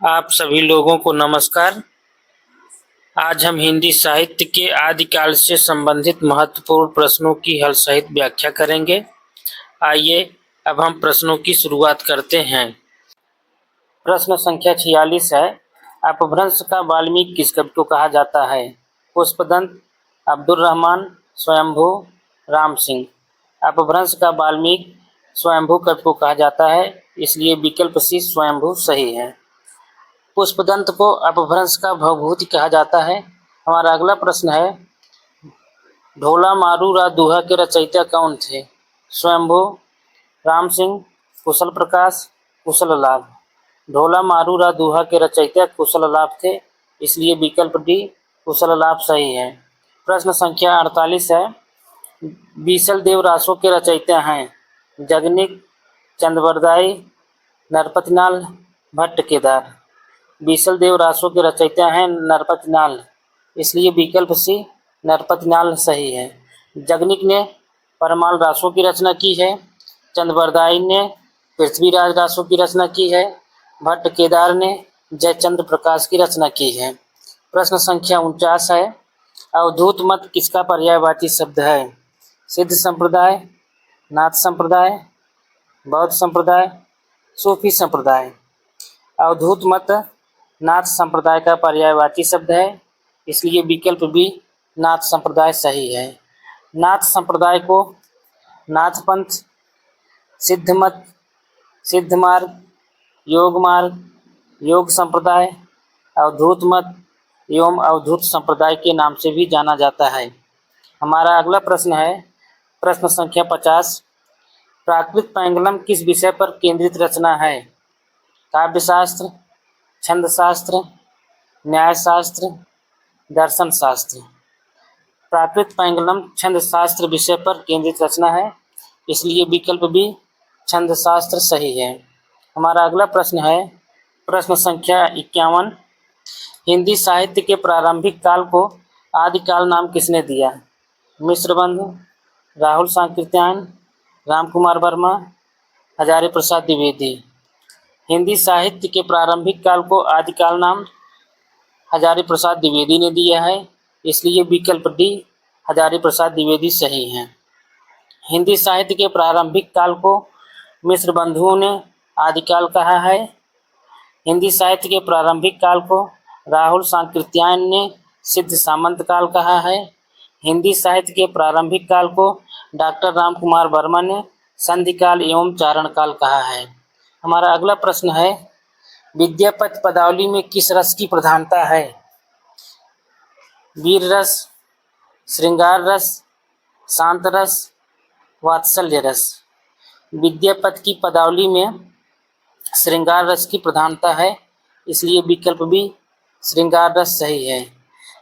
आप सभी लोगों को नमस्कार। आज हम हिंदी साहित्य के आदिकाल से संबंधित महत्वपूर्ण प्रश्नों की हल सहित व्याख्या करेंगे। आइए अब हम प्रश्नों की शुरुआत करते हैं। प्रश्न संख्या 46 है। अपभ्रंश का वाल्मीकि किस कवि को कहा जाता है? पुष्पदंत, अब्दुल रहमान, स्वयंभू, राम सिंह। अपभ्रंश का वाल्मीकि स्वयंभू कवि को कहा जाता है, इसलिए विकल्प सी स्वयंभू सही है। पुष्पदंत को अपभ्रंश का भवभूति कहा जाता है। हमारा अगला प्रश्न है, ढोला मारू रा दूहा के रचयिता कौन थे? स्वयंभू, राम सिंह, कुशल प्रकाश, कुशल लाभ। ढोला मारू रा दूहा के रचयिता कुशल लाभ थे, इसलिए विकल्प डी कुशल लाभ सही है। प्रश्न संख्या 48 है। बीसल देव रासों के रचयिता हैं जगनिक, चंद्रवरदाई, नरपतिनाल, भट्ट केदार। बीसल देव रासों के रचयिता हैं नरपतिनाल, इसलिए विकल्प सी नरपतिनाल सही है। जगनिक ने परमाल रासों की रचना की है। चंद्रवरदाई ने पृथ्वीराज रासों की रचना की है। भट्ट केदार ने जयचंद्र प्रकाश की रचना की है। प्रश्न संख्या 49 है। अवधूत मत किसका पर्यायवाची शब्द है? सिद्ध संप्रदाय, नाथ संप्रदाय, बौद्ध संप्रदाय, सूफी संप्रदाय। अवधूत मत नाथ संप्रदाय का पर्यायवाची शब्द है, इसलिए विकल्प बी नाथ संप्रदाय सही है। नाथ संप्रदाय को नाथ पंथ, सिद्ध मत, सिद्ध मार्ग, योग मार्ग, योग संप्रदाय, अवधूत मत एवं अवधूत संप्रदाय के नाम से भी जाना जाता है। हमारा अगला प्रश्न है, प्रश्न संख्या 50। प्राकृत पैंगलम किस विषय पर केंद्रित रचना है? काव्यशास्त्र, छंदशास्त्र, न्यायशास्त्र, दर्शन शास्त्र। प्राकृत पैंगलम छंद शास्त्र विषय पर केंद्रित रचना है, इसलिए विकल्प भी छंद शास्त्र सही है। हमारा अगला प्रश्न है, प्रश्न संख्या 51। हिंदी साहित्य के प्रारंभिक काल को आदिकाल नाम किसने दिया? मिश्रबंधु, राहुल सांकृत्यायन, राम कुमार वर्मा, हजारी प्रसाद द्विवेदी। हिंदी साहित्य के प्रारंभिक काल को आदिकाल नाम हजारी प्रसाद द्विवेदी ने दिया है, इसलिए विकल्प डी हजारी प्रसाद द्विवेदी सही है। हिंदी साहित्य के प्रारंभिक काल को मिश्र बंधुओं ने आदिकाल कहा है। हिंदी साहित्य के प्रारंभिक काल को राहुल सांकृत्यायन ने सिद्ध सामंत काल कहा है। हिंदी साहित्य के प्रारंभिक काल को डॉक्टर राम कुमार वर्मा ने संधि काल एवं चारण काल कहा है। हमारा अगला प्रश्न है, विद्यापति पदावली में किस रस की प्रधानता है? वीर रस, श्रृंगार रस, शांत रस, वात्सल्य रस। विद्यापति की पदावली में श्रृंगार रस की प्रधानता है, इसलिए विकल्प भी श्रृंगार रस सही है।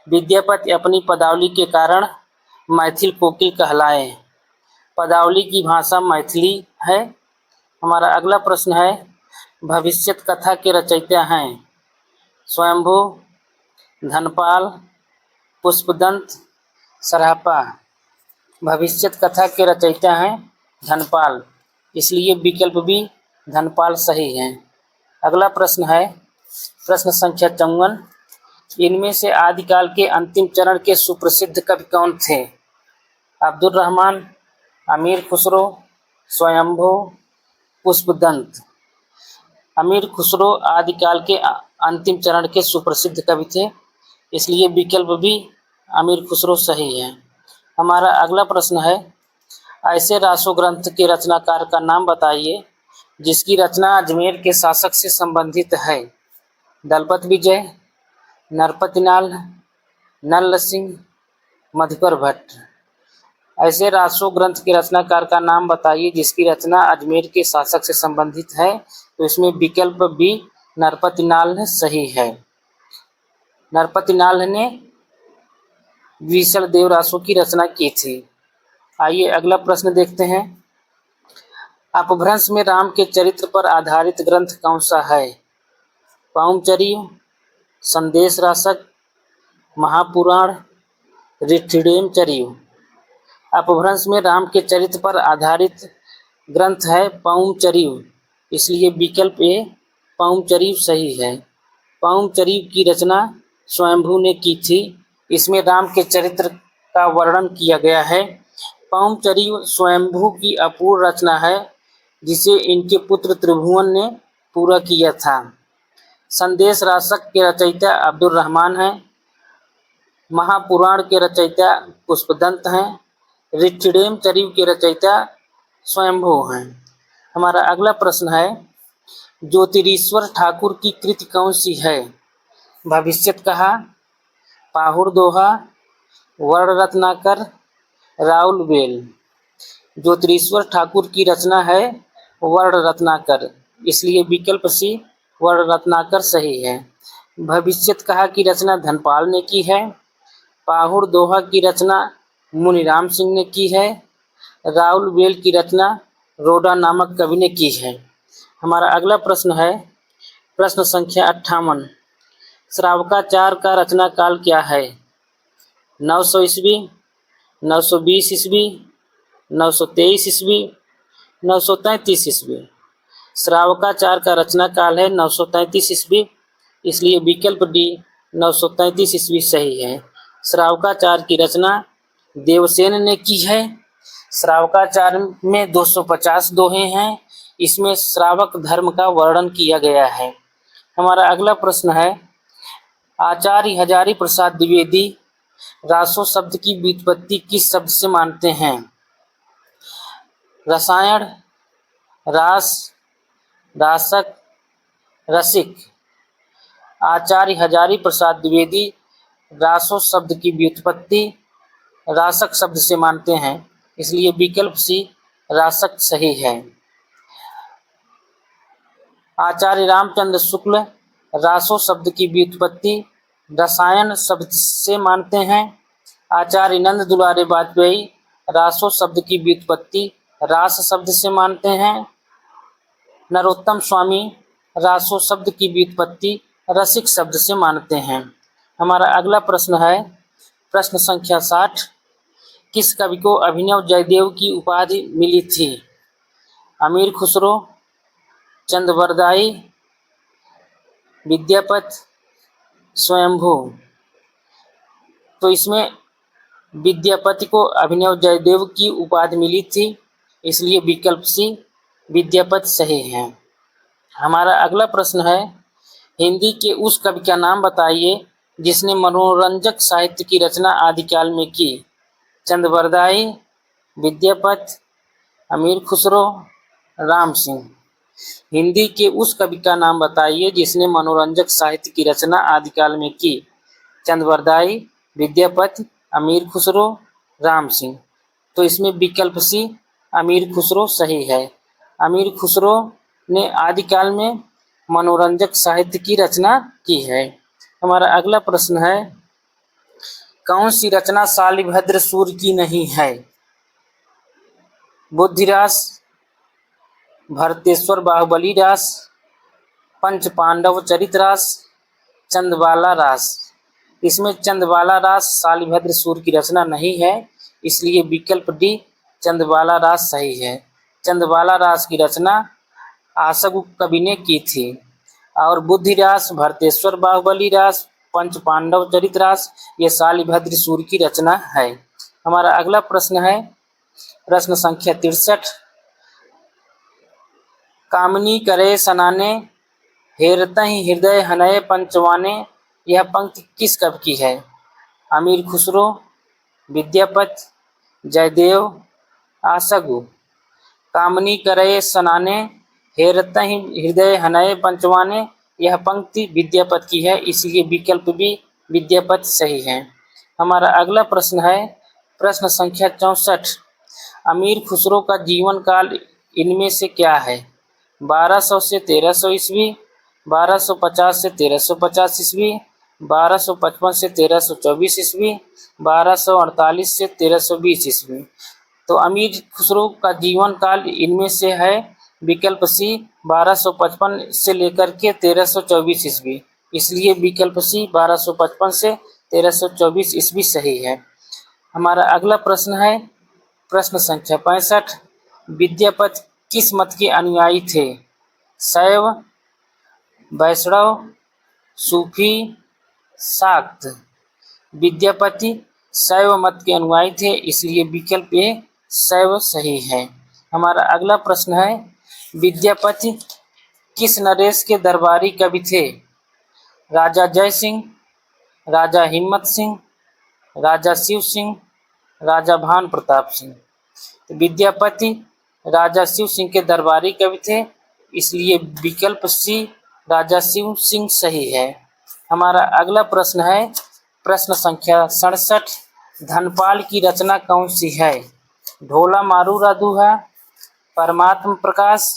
विद्यापति अपनी पदावली के कारण मैथिल कोकिल कहलाए। पदावली की भाषा मैथिली है। हमारा अगला प्रश्न है, भविष्यत कथा के रचयिता हैं स्वयंभू, धनपाल, पुष्पदंत, सरापा। भविष्यत कथा के रचयिता हैं धनपाल, इसलिए विकल्प भी धनपाल सही है। अगला प्रश्न है, प्रश्न संख्या 54। इनमें से आदिकाल के अंतिम चरण के सुप्रसिद्ध कवि कौन थे? अब्दुल रहमान, अमीर खुसरो, स्वयंभू, पुष्पदंत। अमीर खुसरो आदिकाल के अंतिम चरण के सुप्रसिद्ध कवि थे, इसलिए विकल्प भी अमीर खुसरो सही है। हमारा अगला प्रश्न है, ऐसे रासो ग्रंथ के रचनाकार का नाम बताइए जिसकी रचना अजमेर के शासक से संबंधित है। दलपत विजय, नरपतिनाल, नल्ल सिंह, मधुकर भट्ट। ऐसे रासो ग्रंथ के रचनाकार का नाम बताइए जिसकी रचना अजमेर के शासक से संबंधित है, तो इसमें विकल्प बी नरपतिनाल सही है। नरपतिनाल ने बीसल देव रासों की रचना की थी। आइए अगला प्रश्न देखते हैं, अपभ्रंश में राम के चरित्र पर आधारित ग्रंथ कौन सा है? पाउमचरिय, संदेश रासक, महापुराण, ऋथिडेमचरिय। अपभ्रंश में राम के चरित्र पर आधारित ग्रंथ है पाउमचरिय, इसलिए विकल्प ए पाउमचरिय सही है। पौंचरीव की रचना स्वयंभू ने की थी। इसमें राम के चरित्र का वर्णन किया गया है। पौंचरीव स्वयंभू की अपूर्व रचना है जिसे इनके पुत्र त्रिभुवन ने पूरा किया था। संदेश रासक के रचयिता अब्दुल रहमान हैं। महापुराण के रचयिता पुष्पदंत हैं। ऋक्षिडेम चरिव के रचयिता स्वयंभू हैं। हमारा अगला प्रश्न है, ज्योतिरीश्वर ठाकुर की कृति कौन सी है? भविष्यत कहा, पाहुर दोहा, वर्ण रत्नाकर, राउल बेल। ज्योतिरीश्वर ठाकुर की रचना है वर्ण रत्नाकर, इसलिए विकल्प सी वर्ण रत्नाकर सही है। भविष्यत कहा की रचना धनपाल ने की है। पाहुर दोहा की रचना मुनिराम सिंह ने की है। राउल बेल की रचना रोडा नामक कवि ने की है। हमारा अगला प्रश्न है, प्रश्न संख्या 58। श्रावकाचार का रचना काल क्या है? 900 ईस्वी, 920 ईस्वी, 923 ईस्वी, 933 ईस्वी। श्रावकाचार का रचना काल है 933 ईस्वी, इसलिए विकल्प डी 933 ईस्वी सही है। श्रावकाचार की रचना देवसेन ने की है। श्रावकाचार में 250 दोहे हैं। इसमें श्रावक धर्म का वर्णन किया गया है। हमारा अगला प्रश्न है, आचार्य हजारी प्रसाद द्विवेदी रासो शब्द की व्युत्पत्ति किस शब्द से मानते हैं? रसायन, रास, रासक, रसिक। आचार्य हजारी प्रसाद द्विवेदी रासो शब्द की व्युत्पत्ति रासक शब्द से मानते हैं, इसलिए विकल्प सी रासक सही है। आचार्य रामचंद्र शुक्ल रासो शब्द की व्युत्पत्ति रसायन शब्द से मानते हैं। आचार्य नंद दुलारे वाजपेयी रासो शब्द की व्युत्पत्ति रास शब्द से मानते हैं। नरोत्तम स्वामी रासो शब्द की व्युत्पत्ति रसिक शब्द से मानते हैं। हमारा अगला प्रश्न है, प्रश्न संख्या 60। किस कवि को अभिनव जयदेव की उपाधि मिली थी? अमीर खुसरो, चंदवरदाई, विद्यापति, स्वयंभू। तो इसमें विद्यापति को अभिनव जयदेव की उपाधि मिली थी, इसलिए विकल्प सी विद्यापति सही है। हमारा अगला प्रश्न है, हिंदी के उस कवि का नाम बताइए जिसने मनोरंजक साहित्य की रचना आदिकाल में की। चंदवरदाई, विद्यापति, अमीर खुसरो, राम सिंह। हिंदी के उस कवि का नाम बताइए जिसने मनोरंजक साहित्य की रचना आदिकाल में की। चंदवरदाई, विद्यापति, अमीर खुसरो, राम सिंह। तो इसमें विकल्प सी अमीर खुसरो सही है। अमीर खुसरो ने आदिकाल में मनोरंजक साहित्य की रचना की है। हमारा अगला प्रश्न है, कौन सी रचना शालिभद्र सूर्य की नहीं है? बुद्धिरास, भरतेश्वर बाहुबली रास, पंच पांडव चरित रास, चंदबाला रास। इसमें चंदबाला रास शालिभद्र सूर्य की रचना नहीं है, इसलिए विकल्प डी चंदबाला रास सही है। चंदबाला रास की रचना आशगु कवि ने की थी। और बुद्धिरास, भरतेश्वर बाहुबली रास, पंच पांडव चरित रास ये शालिभद्र सूर्य की रचना है। हमारा अगला प्रश्न है, प्रश्न संख्या 63। कामनी करे सनाने, हेरतहि हृदय हनय पंचवाने। यह पंक्ति किस कवि की है? अमीर खुसरो, विद्यापति, जयदेव, आशगु। कामनी करे सनाने, हेरतहि हृदय हनय पंचवाने। यह पंक्ति विद्यापति की है, इसलिए विकल्प भी विद्यापति सही है। हमारा अगला प्रश्न है, प्रश्न संख्या 64। अमीर खुसरो का जीवन काल इनमें से क्या है? 1200 से 1300 ईस्वी, 1250 से 1350 ईस्वी, 1255 से 1324 ईस्वी, 1248 से 1320 ईस्वी। तो अमीर खुसरो का जीवन काल इनमें से है विकल्प सी 1255 से लेकर के 1324 ईस्वी, इसलिए विकल्प सी 1255 से 1324 ईस्वी सही है। हमारा अगला प्रश्न है, प्रश्न संख्या 65। विद्यापति किस मत के अनुयायी थे? शैव, वैष्णव, सूफी, शाक्त। विद्यापति शैव मत के अनुयायी थे, इसलिए विकल्प ए शैव सही है। हमारा अगला प्रश्न है, विद्यापति किस नरेश के दरबारी कवि थे? राजा जय सिंह, राजा हिम्मत सिंह, राजा शिव सिंह, राजा भान प्रताप सिंह। तो विद्यापति राजा शिव सिंह के दरबारी कवि थे, इसलिए विकल्प सी राजा शिव सिंह सही है। हमारा अगला प्रश्न है, प्रश्न संख्या 67, धनपाल की रचना कौन सी है? ढोला मारूरा दूहा, परमात्म प्रकाश,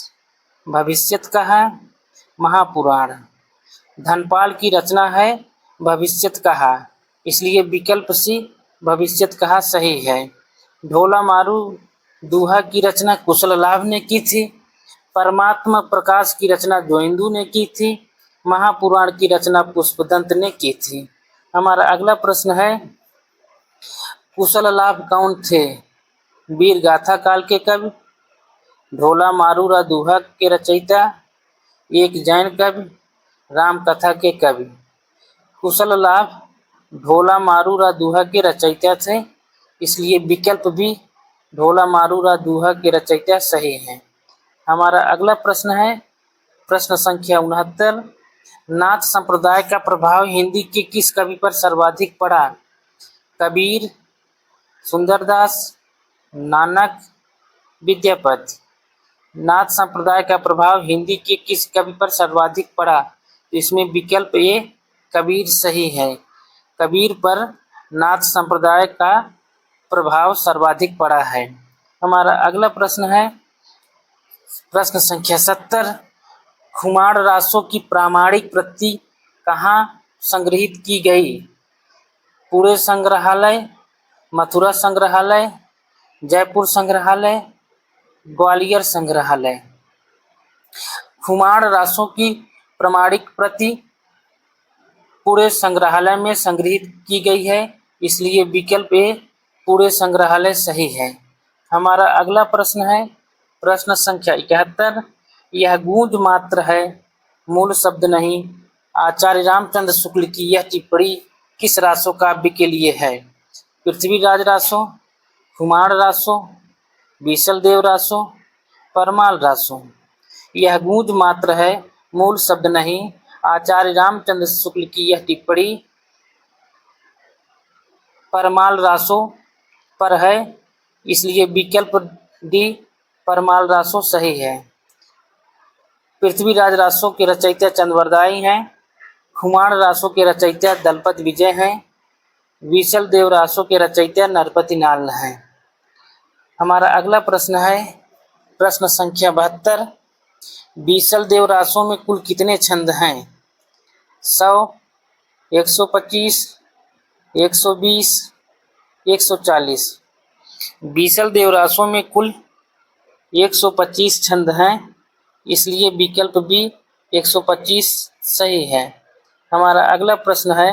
भविष्यत कहा, महापुराण। धनपाल की रचना है भविष्यत कहा, इसलिए विकल्प सी भविष्यत कहा सही है। ढोला मारू दूहा की रचना कुशल लाभ ने की थी, परमात्मा प्रकाश की रचना जोइंदू ने की थी, महापुराण की रचना पुष्पदंत ने की थी। हमारा अगला प्रश्न है, कुशल लाभ कौन थे? वीर गाथा काल के कवि, ढोला मारूरा दूहा के रचयिता, एक जैन कवि, राम कथा के कवि। कुशल लाभ ढोला मारूरा दूहा के रचयिता थे, इसलिए विकल्प भी ढोला मारूरा दूहा के रचयिता सही है। हमारा अगला प्रश्न है, प्रश्न संख्या 69, नाथ संप्रदाय का प्रभाव हिंदी के किस कवि पर सर्वाधिक पड़ा? कबीर, सुंदरदास, नानक, विद्यापति। नाथ संप्रदाय का प्रभाव हिंदी के किस कवि पर सर्वाधिक पड़ा? तो इसमें विकल्प ए कबीर सही है। कबीर पर नाथ संप्रदाय का प्रभाव सर्वाधिक पड़ा है। हमारा अगला प्रश्न है, प्रश्न संख्या 70, खुमार रासों की प्रामाणिक प्रति कहाँ संग्रहित की गई? पुणे संग्रहालय, मथुरा संग्रहालय, जयपुर संग्रहालय, ग्वालियर संग्रहालय। खुमार रासों की प्रामाणिक प्रति पुणे संग्रहालय में संग्रहित की गई है, इसलिए विकल्प ए पुणे संग्रहालय सही है। हमारा अगला प्रश्न है, प्रश्न संख्या 71, यह गूंज मात्र है, मूल शब्द नहीं। आचार्य रामचंद्र शुक्ल की यह टिप्पणी किस रासो काव्य के लिए है? पृथ्वीराज रासो, खुमार रासो, बीसल देव रासो, परमाल रासो। यह गूंज मात्र है, मूल शब्द नहीं। आचार्य रामचंद्र शुक्ल की यह टिप्पणी परमाल रासो पर है, इसलिए विकल्प डी परमाल रासो सही है। पृथ्वीराज रासो के रचयिता चंद्रवरदाई हैं, खुमार रासो के रचयिता दलपत विजय हैं, बीसल देव रासो के रचयिता नरपति नाल हैं। हमारा अगला प्रश्न है, प्रश्न संख्या 72, बीसल देव रासों में कुल कितने छंद हैं? 100, 125, 120, 140। बीसल देव रासों में कुल 125 छंद हैं, इसलिए विकल्प बी 125 सही है। हमारा अगला प्रश्न है,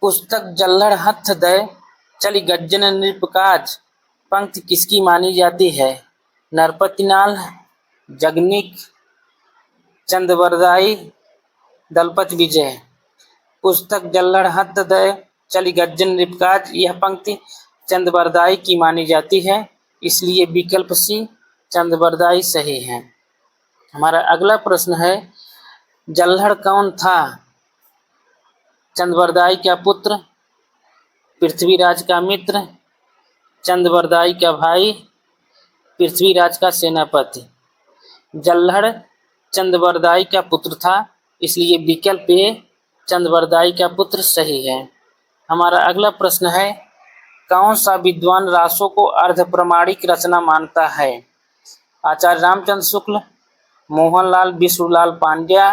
पुस्तक जल्लड़ हथ दय चली गज्जन नृपकाज पंक्ति किसकी मानी जाती है? नरपति नाल, जगनिक, चंद्रवरदाई, दलपत विजय। पुस्तक जल्लड़ हथ दय चली गज्जन नृपकाज, यह पंक्ति चंद्रवरदाई की मानी जाती है, इसलिए विकल्प सी चंद्रवरदाई सही है। हमारा अगला प्रश्न है, जल्लड़ कौन था? चंद्रवरदाई का पुत्र, पृथ्वीराज का मित्र, चंद्रवरदाई का भाई, पृथ्वीराज का सेनापति। जल्लड़ चंद्रवरदाई का पुत्र था, इसलिए विकल्प ए चंद्रवरदाई का पुत्र सही है। हमारा अगला प्रश्न है, कौन सा विद्वान रासों को अर्ध प्रमाणिक रचना मानता है? आचार्य रामचंद्र शुक्ल, मोहनलाल विष्णुलाल पांड्या,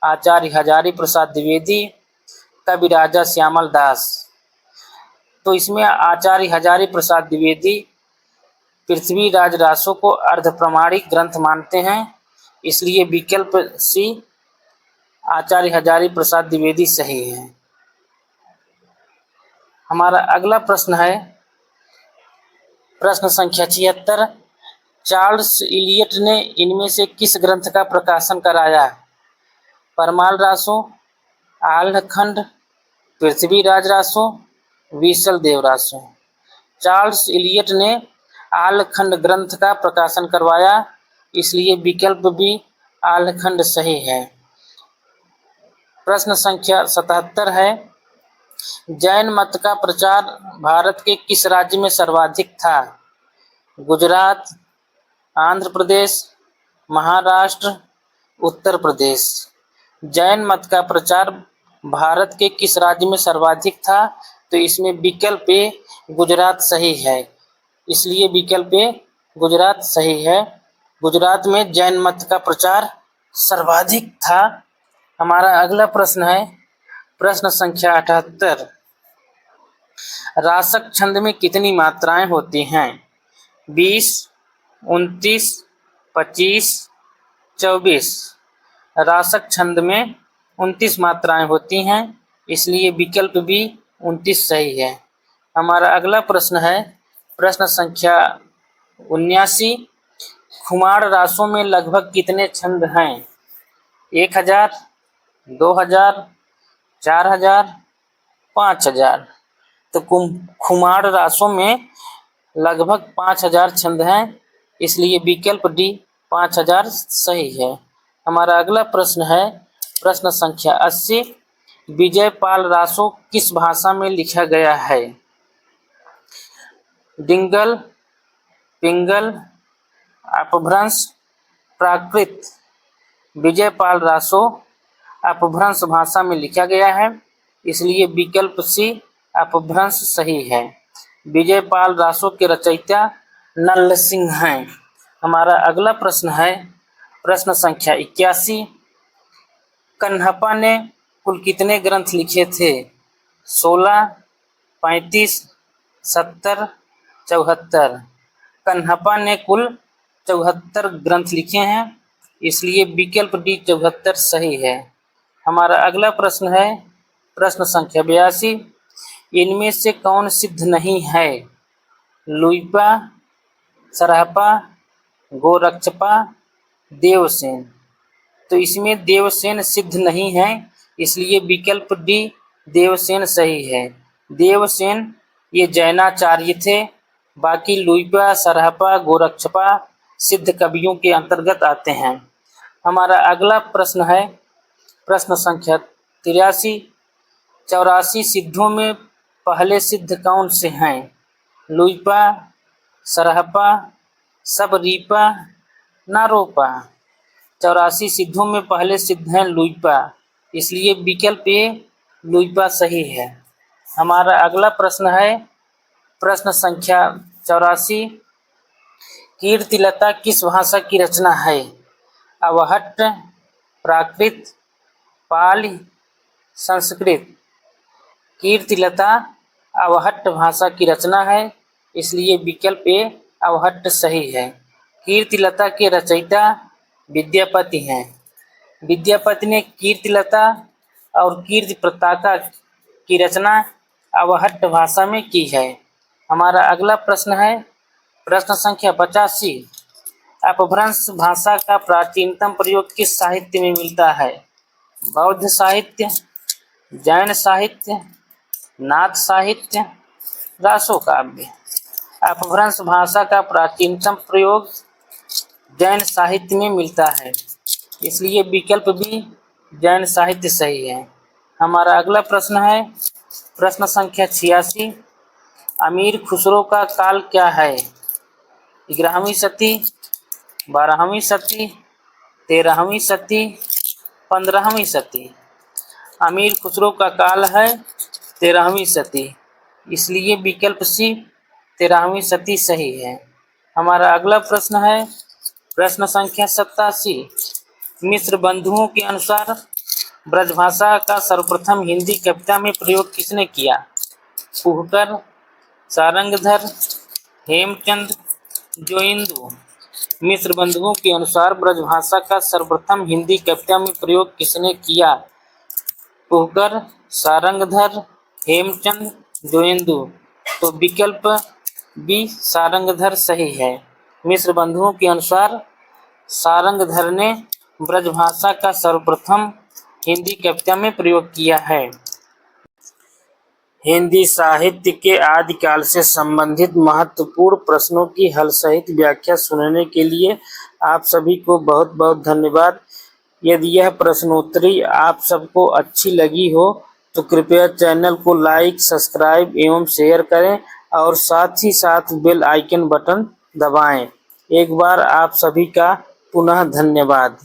आचार्य हजारी प्रसाद द्विवेदी, कवि राजा श्यामल दास। तो इसमें आचार्य हजारी प्रसाद द्विवेदी पृथ्वीराज रासों को अर्ध प्रमाणिक ग्रंथ मानते हैं, इसलिए विकल्प सी आचार्य हजारी प्रसाद द्विवेदी सही है। हमारा अगला प्रश्न है, प्रश्न संख्या 76, चार्ल्स इलियट ने इनमें से किस ग्रंथ का प्रकाशन कराया? परमाल रासो, आल्हखंड, पृथ्वीराज रासो, विसल देव रासो। चार्ल्स इलियट ने आल्हखंड ग्रंथ का प्रकाशन करवाया, इसलिए विकल्प बी आल्हखंड सही है। प्रश्न संख्या 77 है, जैन मत का प्रचार भारत के किस राज्य में सर्वाधिक था? गुजरात, आंध्र प्रदेश, महाराष्ट्र, उत्तर प्रदेश। जैन मत का प्रचार भारत के किस राज्य में सर्वाधिक था? तो इसमें विकल्प ए गुजरात सही है, इसलिए विकल्प ए गुजरात सही है। गुजरात में जैन मत का प्रचार सर्वाधिक था। हमारा अगला प्रश्न है प्रश्न संख्या 78, रासक छंद में कितनी मात्राएं होती हैं? 20, 29, 25, 24। रासक छंद में 29 मात्राएं होती हैं, इसलिए विकल्प भी 29 सही है। हमारा अगला प्रश्न है प्रश्न संख्या 79, खुमार रासों में लगभग कितने छंद हैं? 1000, 2000, 4000, 5000। तो खुमार रासों में लगभग 5000 छंद हैं, इसलिए विकल्प डी 5000 सही है। हमारा अगला प्रश्न है प्रश्न संख्या 80, विजयपाल रासो किस भाषा में लिखा गया है? डिंगल, पिंगल, अपभ्रंश, प्राकृत। विजयपाल रासो अपभ्रंश भाषा में लिखा गया है, इसलिए विकल्प सी अपभ्रंश सही है। विजयपाल रासो के रचयिता नल्ल सिंह हैं। हमारा अगला प्रश्न है प्रश्न संख्या 81, कन्हप्पा ने कुल कितने ग्रंथ लिखे थे? 16, 35, 70, 74। कन्हप्पा ने कुल 74 ग्रंथ लिखे हैं, इसलिए विकल्प डी 74 सही है। हमारा अगला प्रश्न है प्रश्न संख्या 82, इनमें से कौन सिद्ध नहीं है? लुइपा, सरहपा, गोरक्षपा, देवसेन। तो इसमें देवसेन सिद्ध नहीं है, इसलिए विकल्प डी देवसेन सही है। देवसेन ये जैनाचार्य थे, बाकी लुइपा, सरहपा, गोरक्षपा सिद्ध कवियों के अंतर्गत आते हैं। हमारा अगला प्रश्न है प्रश्न संख्या 83, 84 सिद्धों में पहले सिद्ध कौन से हैं? लुइपा, सरहपा, सबरीपा, नारोपा। 84 सिद्धों में पहले सिद्ध हैं लुइपा, इसलिए विकल्प ए लुइपा सही है। हमारा अगला प्रश्न है प्रश्न संख्या 84, कीर्तिलता किस भाषा की रचना है? अवहट्ट, प्राकृत, पाली, संस्कृत। कीर्तिलता अवहट्ट भाषा की रचना है, इसलिए विकल्प ए अवहट्ट सही है। कीर्तिलता के रचयिता विद्यापति हैं। विद्यापति ने कीर्तिलता और कीर्ति पताका की रचना अवहट्ट भाषा में की है। हमारा अगला प्रश्न है प्रश्न संख्या 85, अपभ्रंश भाषा का प्राचीनतम प्रयोग किस साहित्य में मिलता है? बौद्ध साहित्य, जैन साहित्य, नाथ साहित्य, रासो काव्य। अपभ्रंश भाषा का प्राचीनतम प्रयोग जैन साहित्य में मिलता है, इसलिए विकल्प भी जैन साहित्य सही है। हमारा अगला प्रश्न है प्रश्न संख्या 86, अमीर खुसरो का काल क्या है? 11वीं सदी, 12वीं सदी, 13वीं सदी, 15वीं सदी। अमीर खुसरो का काल है 13वीं सदी, इसलिए विकल्प सी 13वीं सदी सही है। हमारा अगला प्रश्न है प्रश्न संख्या 87, मिश्र बंधुओं के अनुसार ब्रजभाषा का सर्वप्रथम हिंदी कविता में प्रयोग किसने किया? फुहकर, सारंगधर, हेमचंद, जोइंदु। मिश्र बंधुओं के अनुसार ब्रजभाषा का सर्वप्रथम हिंदी कविता में प्रयोग किसने किया? फुहकर, सारंगधर, हेमचंद, जोइंदु। तो विकल्प बी सारंगधर सही है। मिश्र बंधुओं के अनुसार सारंगधर ने ब्रजभाषा का सर्वप्रथम हिंदी कविता में प्रयोग किया है। हिंदी साहित्य के आदिकाल से संबंधित महत्वपूर्ण प्रश्नों की हल सहित व्याख्या सुनने के लिए आप सभी को बहुत बहुत धन्यवाद। यदि यह प्रश्नोत्तरी आप सबको अच्छी लगी हो तो कृपया चैनल को लाइक, सब्सक्राइब एवं शेयर करें और साथ ही साथ बेल आइकन बटन दबाएं। एक बार आप सभी का पुनः धन्यवाद।